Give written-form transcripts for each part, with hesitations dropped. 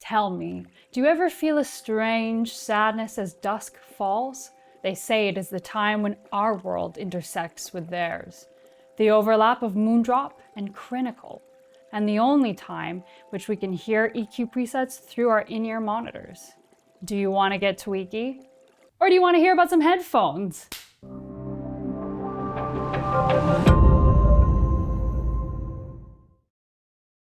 Tell me, do you ever feel a strange sadness as dusk falls? They say it is the time when our world intersects with theirs. The overlap of Moondrop and Crinacle, and the only time which we can hear EQ presets through our in-ear monitors. Do you want to get tweaky? Or do you want to hear about some headphones?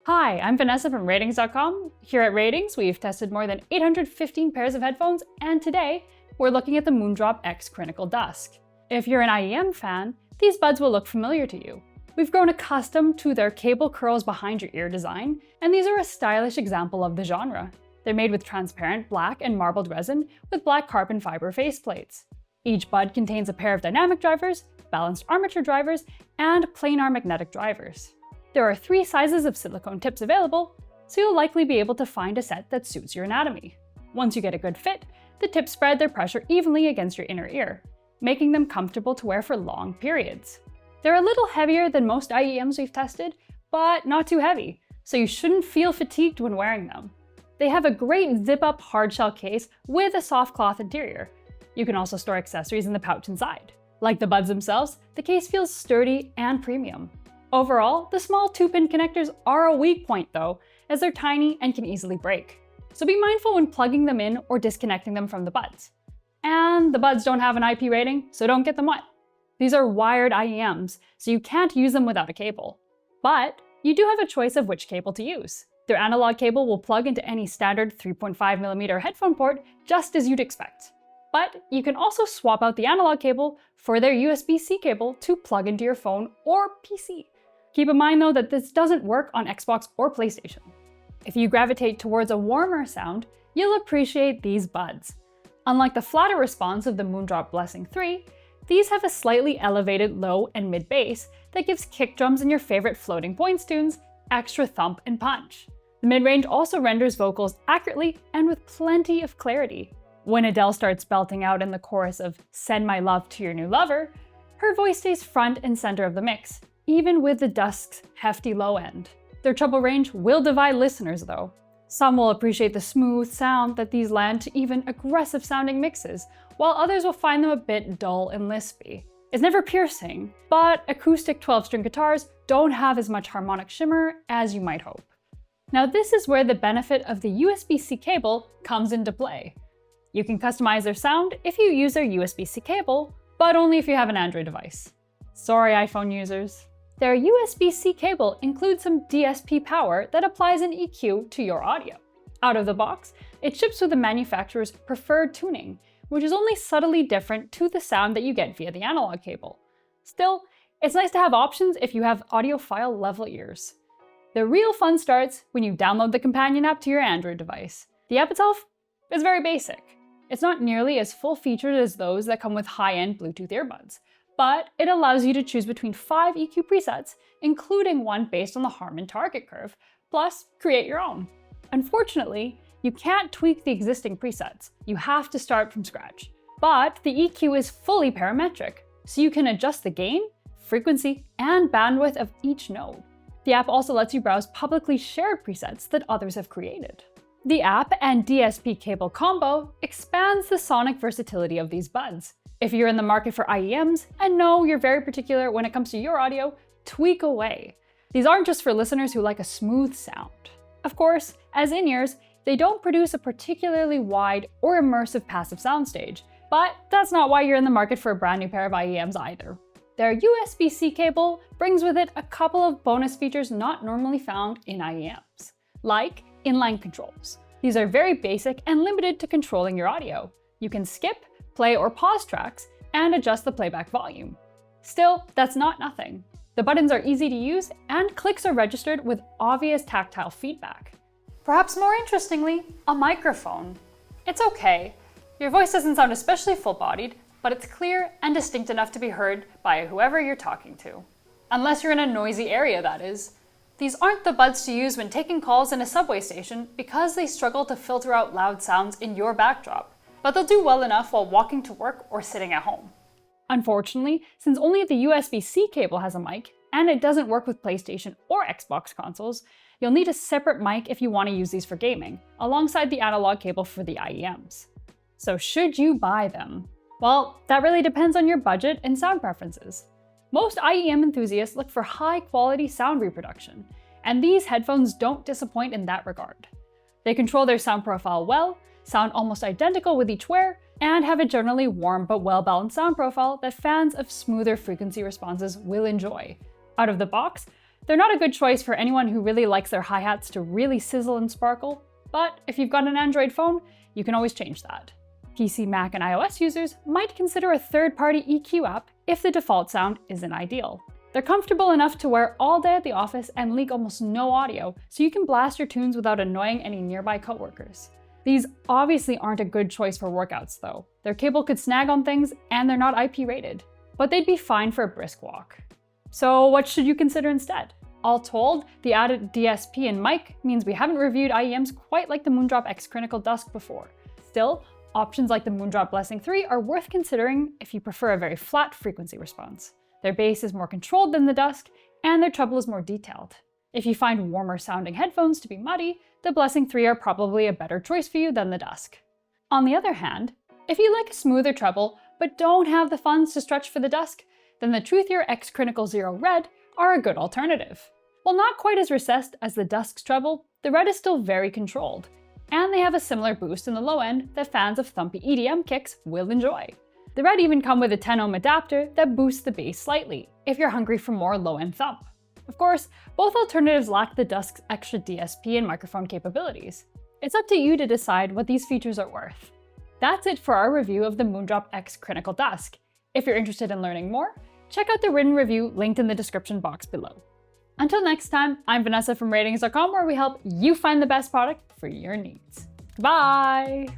Hi, I'm Vanessa from Ratings.com. Here at Ratings, we've tested more than 815 pairs of headphones, and today we're looking at the MOONDROP X Crinacle DUSK. If you're an IEM fan, these buds will look familiar to you. We've grown accustomed to their cable curls behind your ear design, and these are a stylish example of the genre. They're made with transparent black and marbled resin with black carbon fiber faceplates. Each bud contains a pair of dynamic drivers, balanced armature drivers, and planar magnetic drivers. There are 3 sizes of silicone tips available, so you'll likely be able to find a set that suits your anatomy. Once you get a good fit, the tips spread their pressure evenly against your inner ear, making them comfortable to wear for long periods. They're a little heavier than most IEMs we've tested, but not too heavy, so you shouldn't feel fatigued when wearing them. They have a great zip-up hardshell case with a soft cloth interior. You can also store accessories in the pouch inside. Like the buds themselves, the case feels sturdy and premium. Overall, the small 2-pin connectors are a weak point though, as they're tiny and can easily break. So be mindful when plugging them in or disconnecting them from the buds. And the buds don't have an IP rating, so don't get them wet. These are wired IEMs, so you can't use them without a cable. But you do have a choice of which cable to use. Their analog cable will plug into any standard 3.5mm headphone port, just as you'd expect. But you can also swap out the analog cable for their USB-C cable to plug into your phone or PC. Keep in mind though that this doesn't work on Xbox or PlayStation. If you gravitate towards a warmer sound, you'll appreciate these buds. Unlike the flatter response of the MOONDROP Blessing 3, these have a slightly elevated low and mid bass that gives kick drums in your favorite floating points tunes extra thump and punch. The mid-range also renders vocals accurately and with plenty of clarity. When Adele starts belting out in the chorus of "Send My Love to Your New Lover," her voice stays front and center of the mix, even with the Dusk's hefty low end. Their treble range will divide listeners though. Some will appreciate the smooth sound that these lend to even aggressive sounding mixes, while others will find them a bit dull and lispy. It's never piercing, but acoustic 12-string guitars don't have as much harmonic shimmer as you might hope. Now this is where the benefit of the USB-C cable comes into play. You can customize their sound if you use their USB-C cable, but only if you have an Android device. Sorry iPhone users. Their USB-C cable includes some DSP power that applies an EQ to your audio. Out of the box, it ships with the manufacturer's preferred tuning, which is only subtly different to the sound that you get via the analog cable. Still, it's nice to have options if you have audiophile level ears. The real fun starts when you download the companion app to your Android device. The app itself is very basic. It's not nearly as full-featured as those that come with high-end Bluetooth earbuds, but it allows you to choose between 5 EQ presets, including one based on the Harman target curve, plus create your own. Unfortunately, you can't tweak the existing presets. You have to start from scratch. But the EQ is fully parametric, so you can adjust the gain, frequency, and bandwidth of each node. The app also lets you browse publicly shared presets that others have created. The app and DSP cable combo expands the sonic versatility of these buds. If you're in the market for IEMs and know you're very particular when it comes to your audio, tweak away. These aren't just for listeners who like a smooth sound. Of course, as in-ears, they don't produce a particularly wide or immersive passive soundstage, but that's not why you're in the market for a brand new pair of IEMs either. Their USB-C cable brings with it a couple of bonus features not normally found in IEMs, like inline controls. These are very basic and limited to controlling your audio. You can skip, play or pause tracks, and adjust the playback volume. Still, that's not nothing. The buttons are easy to use, and clicks are registered with obvious tactile feedback. Perhaps more interestingly, a microphone. It's okay. Your voice doesn't sound especially full-bodied, but it's clear and distinct enough to be heard by whoever you're talking to. Unless you're in a noisy area, that is. These aren't the buds to use when taking calls in a subway station because they struggle to filter out loud sounds in your backdrop, but they'll do well enough while walking to work or sitting at home. Unfortunately, since only the USB-C cable has a mic, and it doesn't work with PlayStation or Xbox consoles, you'll need a separate mic if you want to use these for gaming, alongside the analog cable for the IEMs. So should you buy them? Well, that really depends on your budget and sound preferences. Most IEM enthusiasts look for high-quality sound reproduction, and these headphones don't disappoint in that regard. They control their sound profile well, sound almost identical with each wear, and have a generally warm but well-balanced sound profile that fans of smoother frequency responses will enjoy. Out of the box, they're not a good choice for anyone who really likes their hi-hats to really sizzle and sparkle, but if you've got an Android phone, you can always change that. PC, Mac, and iOS users might consider a third-party EQ app if the default sound isn't ideal. They're comfortable enough to wear all day at the office and leak almost no audio, so you can blast your tunes without annoying any nearby coworkers. These obviously aren't a good choice for workouts though. Their cable could snag on things and they're not IP rated, but they'd be fine for a brisk walk. So what should you consider instead? All told, the added DSP and mic means we haven't reviewed IEMs quite like the MOONDROP X Crinacle DUSK before. Still, options like the MOONDROP Blessing 3 are worth considering if you prefer a very flat frequency response. Their bass is more controlled than the DUSK, and their treble is more detailed. If you find warmer sounding headphones to be muddy, the Blessing 3 are probably a better choice for you than the DUSK. On the other hand, if you like a smoother treble but don't have the funds to stretch for the DUSK, then the Truthier X Crinacle Zero Red are a good alternative. While not quite as recessed as the DUSK's treble, the Red is still very controlled, and they have a similar boost in the low end that fans of thumpy EDM kicks will enjoy. The Red even come with a 10 ohm adapter that boosts the bass slightly, if you're hungry for more low-end thump. Of course, both alternatives lack the DUSK's extra DSP and microphone capabilities. It's up to you to decide what these features are worth. That's it for our review of the MOONDROP X Crinacle DUSK. If you're interested in learning more, check out the written review linked in the description box below. Until next time, I'm Vanessa from Ratings.com, where we help you find the best product for your needs. Goodbye!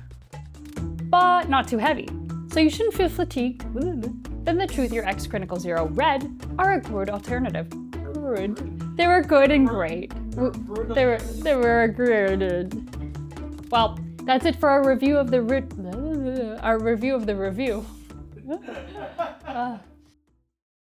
But not too heavy, so you shouldn't feel fatigued. Then the Truthier X Crinacle Zero Red are a good alternative. They were good and great. They were good. Well, that's it for our review of the review.